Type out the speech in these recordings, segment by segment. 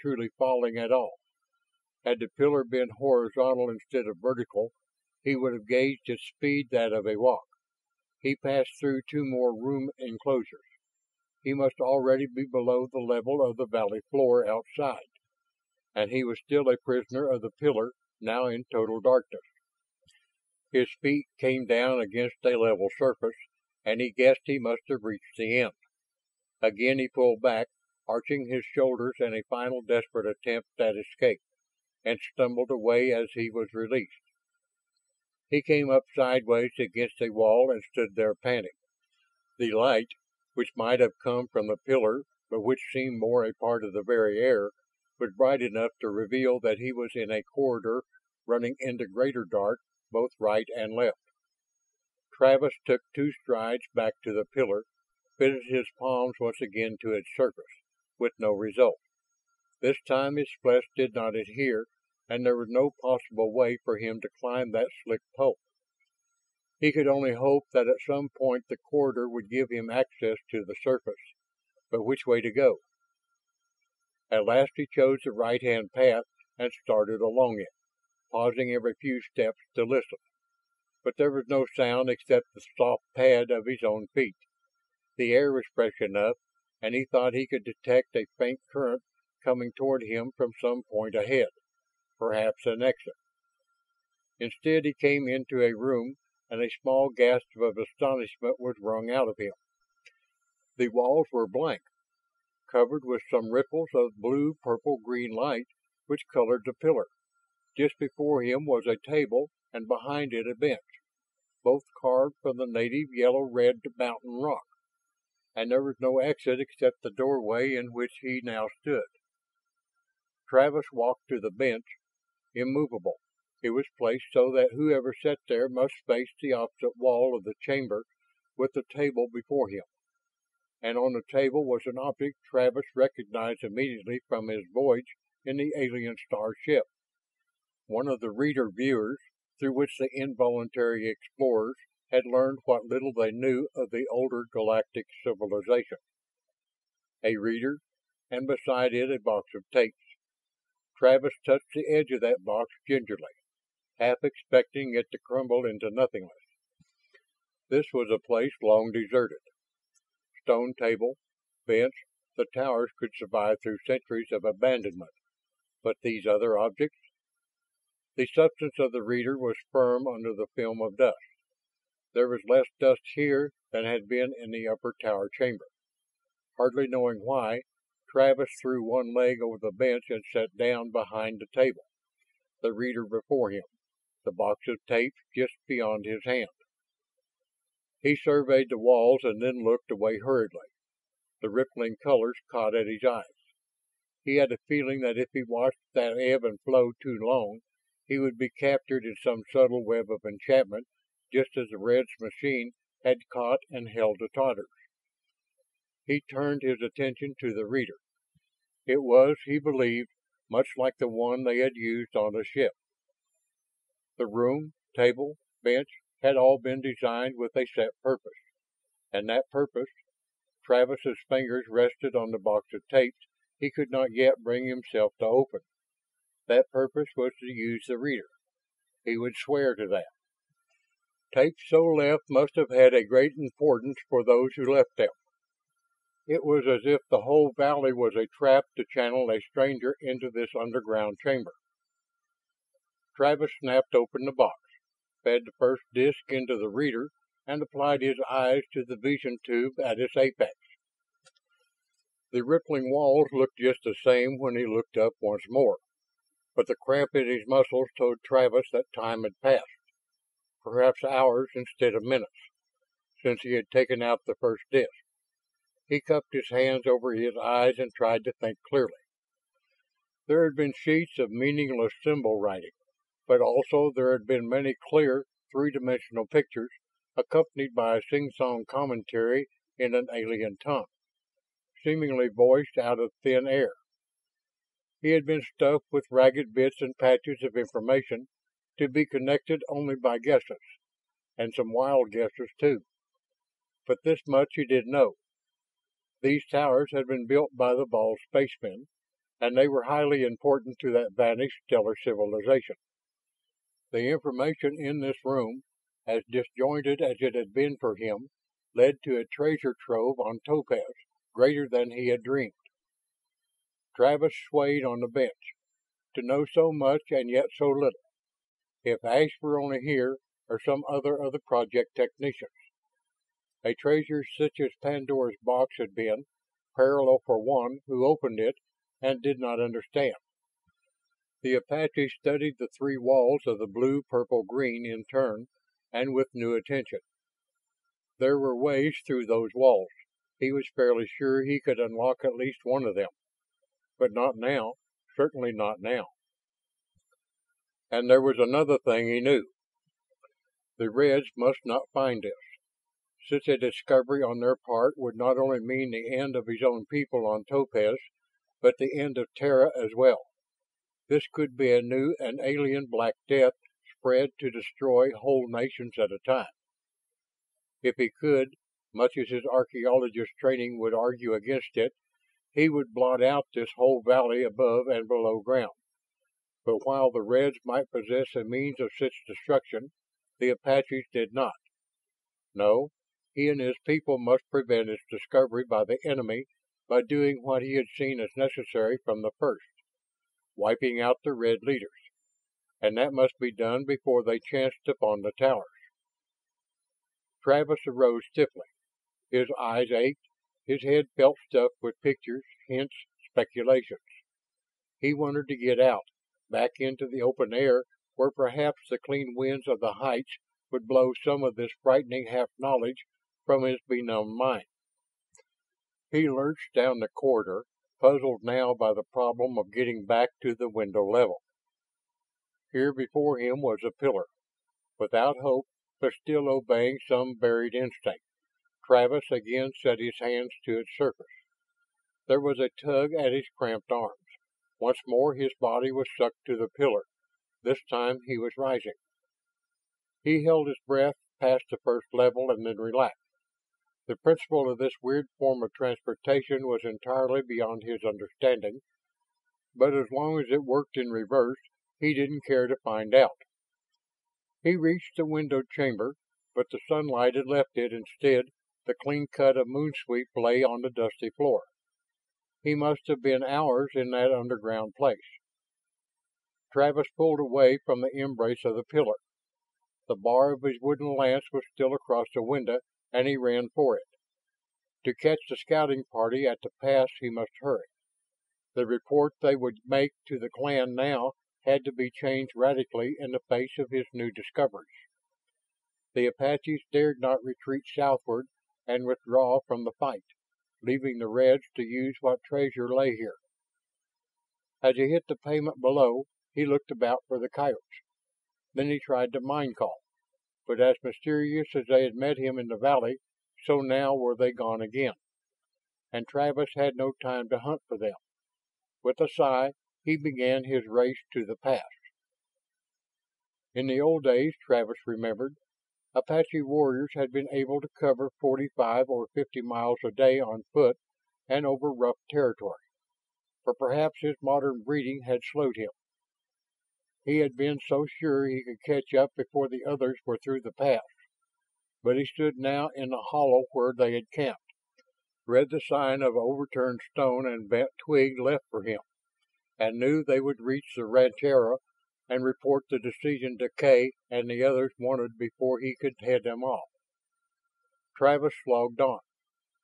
truly falling at all. Had the pillar been horizontal instead of vertical, he would have gauged its speed that of a walk. He passed through two more room enclosures. He must already be below the level of the valley floor outside, and he was still a prisoner of the pillar, now in total darkness. His feet came down against a level surface, and he guessed he must have reached the end. Again he pulled back, arching his shoulders in a final desperate attempt at escape, and stumbled away as he was released. He came up sideways against a wall and stood there panting. The light, which might have come from the pillar, but which seemed more a part of the very air, was bright enough to reveal that he was in a corridor running into greater dark, both right and left. Travis took two strides back to the pillar, fitted his palms once again to its surface, with no result. This time his flesh did not adhere, and there was no possible way for him to climb that slick pole. He could only hope that at some point the corridor would give him access to the surface, but which way to go? At last he chose the right-hand path and started along it, pausing every few steps to listen. But there was no sound except the soft pad of his own feet. The air was fresh enough, and he thought he could detect a faint current coming toward him from some point ahead, perhaps an exit. Instead he came into a room, and a small gasp of astonishment was wrung out of him. The walls were blank, covered with some ripples of blue, purple, green light which colored the pillar. Just before him was a table, and behind it a bench, both carved from the native yellow-red mountain rock, and there was no exit except the doorway in which he now stood. Travis walked to the bench, immovable. It was placed so that whoever sat there must face the opposite wall of the chamber with the table before him. And on the table was an object Travis recognized immediately from his voyage in the alien star ship. One of the reader viewers through which the involuntary explorers had learned what little they knew of the older galactic civilization. A reader, and beside it a box of tapes. Travis touched the edge of that box gingerly, half expecting it to crumble into nothingness. This was a place long deserted. Stone table, bench, the towers could survive through centuries of abandonment. But these other objects? The substance of the reader was firm under the film of dust. There was less dust here than had been in the upper tower chamber. Hardly knowing why, Travis threw one leg over the bench and sat down behind the table, the reader before him, the box of tapes just beyond his hand. He surveyed the walls and then looked away hurriedly. The rippling colors caught at his eyes. He had a feeling that if he watched that ebb and flow too long, he would be captured in some subtle web of enchantment, just as the Red's machine had caught and held the Tatters. He turned his attention to the reader. It was, he believed, much like the one they had used on the ship. The room, table, bench had all been designed with a set purpose. And that purpose, Travis's fingers rested on the box of tapes he could not yet bring himself to open. That purpose was to use the reader. He would swear to that. Tapes so left must have had a great importance for those who left them. It was as if the whole valley was a trap to channel a stranger into this underground chamber. Travis snapped open the box, fed the first disc into the reader, and applied his eyes to the vision tube at its apex. The rippling walls looked just the same when he looked up once more, but the cramp in his muscles told Travis that time had passed, perhaps hours instead of minutes, since he had taken out the first disc. He cupped his hands over his eyes and tried to think clearly. There had been sheets of meaningless symbol writing, but also there had been many clear, three-dimensional pictures, accompanied by a sing-song commentary in an alien tongue, seemingly voiced out of thin air. He had been stuffed with ragged bits and patches of information to be connected only by guesses, and some wild guesses too. But this much he did know. These towers had been built by the Bald spacemen, and they were highly important to that vanished stellar civilization. The information in this room, as disjointed as it had been for him, led to a treasure trove on Topaz, greater than he had dreamed. Travis swayed on the bench. To know so much and yet so little. If Ash were only here, or some other of the project technicians. A treasure such as Pandora's box had been, perilous for one who opened it and did not understand. The Apache studied the three walls of the blue, purple, green in turn, and with new attention. There were ways through those walls. He was fairly sure he could unlock at least one of them. But not now, certainly not now. And there was another thing he knew. The Reds must not find this. Such a discovery on their part would not only mean the end of his own people on Topaz, but the end of Terra as well. This could be a new and alien Black Death spread to destroy whole nations at a time. If he could, much as his archaeologist training would argue against it, he would blot out this whole valley above and below ground. But while the Reds might possess a means of such destruction, the Apaches did not. No, he and his people must prevent its discovery by the enemy by doing what he had seen as necessary from the first, wiping out the Red leaders. And that must be done before they chanced upon the towers. Travis arose stiffly. His eyes ached, his head felt stuffed with pictures, hints, speculations. He wanted to get out, back into the open air where perhaps the clean winds of the heights would blow some of this frightening half-knowledge from his benumbed mind. He lurched down the corridor, puzzled now by the problem of getting back to the window level. Here before him was a pillar. Without hope, but still obeying some buried instinct, Travis again set his hands to its surface. There was a tug at his cramped arms. Once more his body was sucked to the pillar. This time he was rising. He held his breath past the first level and then relaxed. The principle of this weird form of transportation was entirely beyond his understanding, but as long as it worked in reverse, he didn't care to find out. He reached the windowed chamber, but the sunlight had left it. Instead, the clean cut of moon sweep lay on the dusty floor. He must have been hours in that underground place. Travis pulled away from the embrace of the pillar. The bar of his wooden lance was still across the window, and he ran for it. To catch the scouting party at the pass he must hurry. The report they would make to the clan now had to be changed radically in the face of his new discoveries. The Apaches dared not retreat southward and withdraw from the fight, leaving the Reds to use what treasure lay here. As he hit the pavement below, he looked about for the coyotes. Then he tried to mind call, but as mysterious as they had met him in the valley, so now were they gone again. And Travis had no time to hunt for them. With a sigh, he began his race to the pass. In the old days, Travis remembered, Apache warriors had been able to cover 45 or 50 miles a day on foot and over rough territory. But perhaps his modern breeding had slowed him. He had been so sure he could catch up before the others were through the pass. But he stood now in the hollow where they had camped, read the sign of overturned stone and bent twig left for him, and knew they would reach the rancheria and report the decision to Kay and the others wanted before he could head them off. Travis slogged on.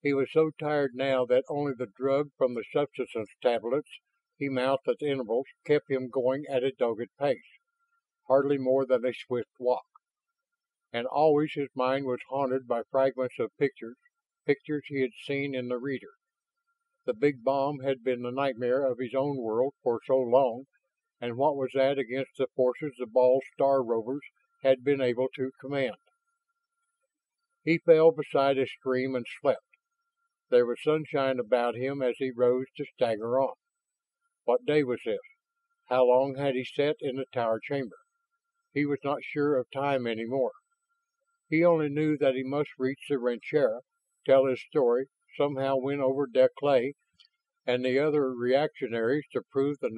He was so tired now that only the drug from the substance tablets he mouthed at intervals kept him going at a dogged pace, hardly more than a swift walk. And always his mind was haunted by fragments of pictures he had seen in the reader. The big bomb had been the nightmare of his own world for so long, and what was that against the forces the Ball Star Rovers had been able to command? He fell beside a stream and slept. There was sunshine about him as he rose to stagger on. What day was this? How long had he sat in the tower chamber? He was not sure of time anymore. He only knew that he must reach the rancheria, tell his story, somehow win over Deklay, and the other reactionaries to prove the